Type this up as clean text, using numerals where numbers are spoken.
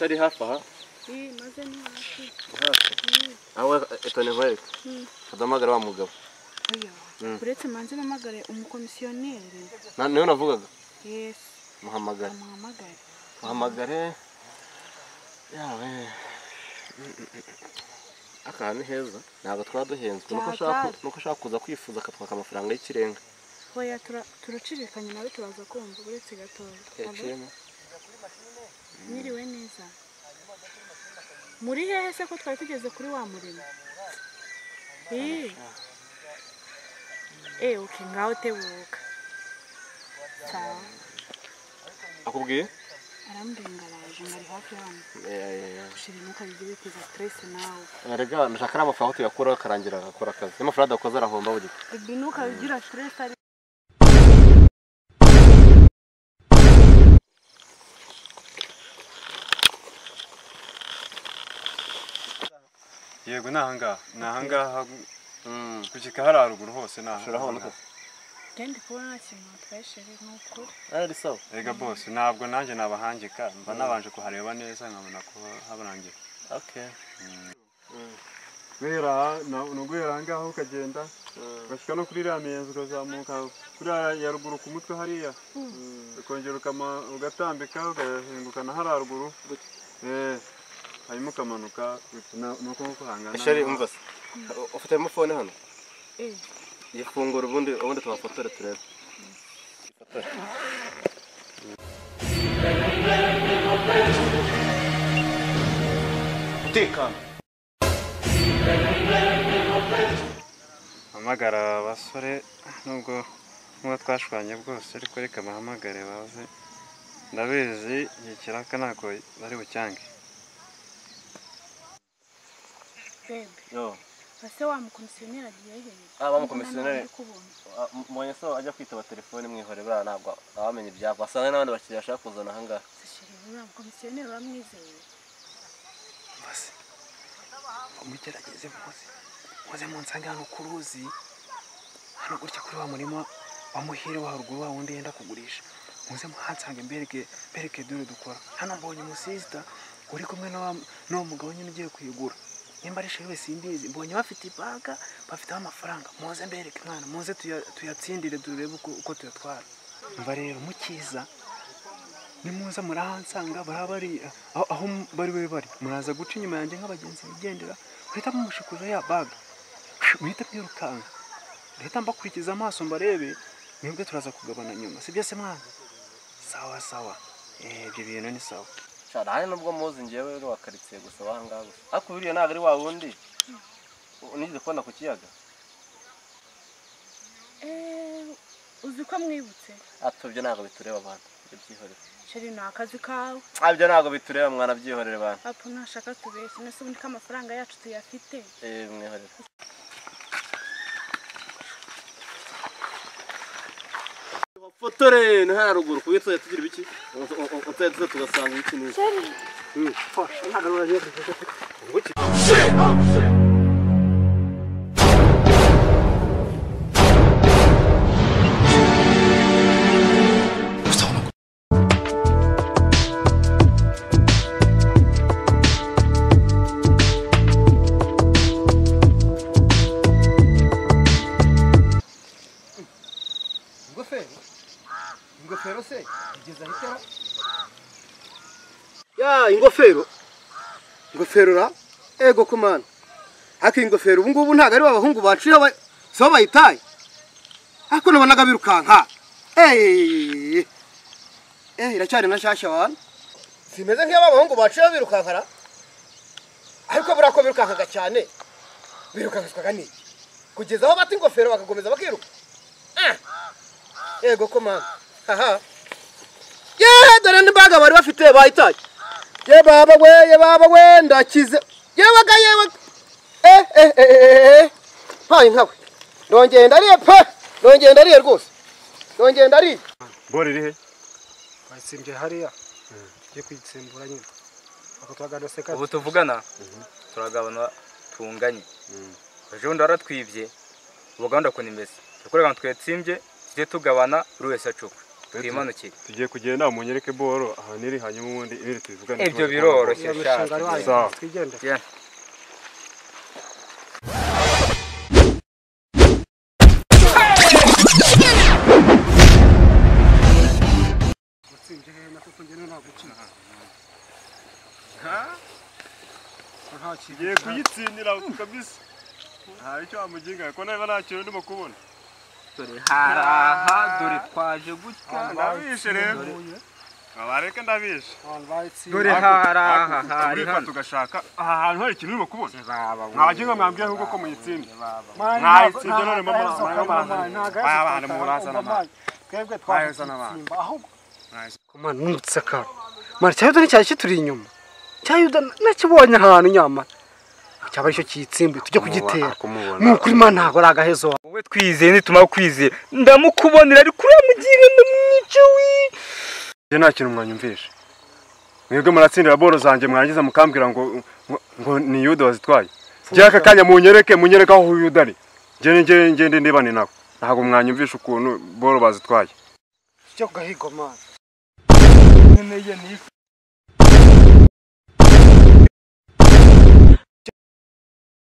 Chari hafi aha. Maze ni hafi. Aho etone nkwereke. Kadamagara wa mugabo. Uretse manze namagare umukomisiyoneri. Niyo navugaga. Yes. Muhamagare. Muhamagare. Yawe. Akantu heza ntabwo twaduhenzwe nuko ashaka kuza kwifuza akatwaka amafaranga y'ikirenga. Hoya turacirikanye nawe turaza kumva uretse gatoya. Niriwe neza. Muri hehe se ko twari tugeze kuri wa murimo? Okay, ngaho tebuka. Sawa. Akubwiye? Arambengaraje ngari hafi hano. Ushiri nuko bigiye biteza stress nawe. Erega ndashaka amafaranga tuyakora akarangira akora akazi. Amafaranga akoze arahomba bugiko. Binuka bigira stress ari. Yego nahanga kujika hararuguru hose nahanga. Gende kubona kintu tweshere nuko. Ari sawa. Ega boss ntabwo nanjye nabahangika mba nabanje kuhareba neza nkabona ko haburangiye. Okay. Wera nugwera ngaho ukagenda bashika no kuri ramenzo ukazamuka kuri ya ruguru ku mutwe hariya. Ukongera ugatambika ugahingukana hararuguru. Hanyuma ukamanuka nuko kuhangana. Shari umva se. Ufite telefone hano? Yifungura ubundi tubafotore turebe. Tekana. Hamagara abasore nubwo twashwanye bwose ariko reka bahamagare baze. Ndabizi ikiraka nako bari bucyange. Yo. Ase wa mukomisiyoneri agiye hehe? Bamukomisiyoneri. Mwenye so ajya kwitaba telefone mwihore bra ntabwo abamenye ibyabo. Asanga n'abandi bakiriya ashaka kuzana hanga. Sishiri ura mukomisiyoneri uramwizeye. Basi. Umugerageze muze munsange hano kuruzi. Hano gutya kuri wa murima bamuhire wa ruguru wa wundi yenda kugurisha. Muze muhansange mbereke dore dukora. Hano mbonye umusista uri kumwe no mugabo nyine ugiye kuyigura. Nimba ari shewe simbizi mbonye bafite ibaga bafite amafaranga muze mbereke mwana muze tuyatsindire durebe uko tuyatwara. Mva rero mukiza nimuza murahansanga barabari aho bari muraza guca inyuma yanjye nk'abagenzi bigendera uhita mumushikuza ya baga uhita mwirukanka uhita mbakurikiza amaso mbarebe mwebwe turaza kugabana nyuma sibyo se mwana sawa ibyo bintu ni sawa. Cyane nubwo muzi ngewe wakaritsiye gusa wanga gusa. Akubiriye naga ari wa wundi. Unize kubona ku kiyaga. Uzi ko mwibutse? Atubye naga bitureba abantu. Byihorere. Sheri nakazi kawe. Abyo naga bitureba mwana byihorere abantu. Apo nashaka tubeshye nese ubundi k'amafaranga yacu tuyafite. Mwihorere. Fotore ntara ruguru kubitse tugira biki utetse tugasanga iki ni fasha nagarura je nguki ingofero se igeza hitera ya ingofero ra ego kumana haki ingofero ubu ngubu ntago ari babahungu baciye so bayitaye ako nabonaga birukanka iracyari nashasha wana simeze nk'abahungu baciye birukankara ariko burako birukankaga cyane birukankazwaga niki kugeza aho bata ingofero bakakomeza bakiruka ego kumana haha dore n'imbaga bari bafite bayitaye ye baba we ndakize yewe hayi nkawe nongeye ndariye rwose nongeye ndariye bori rihe batsimbye hariya je kwitsembura nyine akatwaga doseka ubu tuvugana turagabana tunganye ejo ndaratwibye ubuganda ko nimeze tukorega twetsimvye tujye tugabana buri wese acukwe twimanukire. tugiye kugenda munyereke boro ahantu iri hanyuma ubundi ibiri tubivugane. Ibyo biroroshye sha. Sawa. twigende Tugiye kuyitsindira kabisa. Nta icyo amuginga ko nawe nta kintu ndimo kubona. Dore haraha dore twaje gutya. Ndabishe rero. Abareke ndabishe. Dore haraha hari hano tugashaka ahantu hari ikintu ndimo kubona. baba. Ntabaginga mwambwiye ahubwo ko muyitsinde. Mwayitsinde none mama. Abana murazana mama. twebwe Mwayazana abana. ahubwo Mana nutsaka. Mana cyayuda nicyaje kituri inyuma. Cyayuda nakibonye ahantu nyama. Cyaba cyo kitsimbe tujye kugitera. Nukuri mana ntago ragahezo. Wowe twizeye nituma kwizeye. Ndamukubonera ari kuri amuginga ndamwice wi. Je nta kintu mwanyumvisha. Mwebwe muratsindira boro zanje mwarangiza mukambwira ngo ni Yuda wazitwaye. Je aka kanya munyereke aho Yuda ari. Ngende ndibane nako. Ntago mwanyumvisha ukuntu boro bazitwaye. cyo gahigo mana Nkeneye ni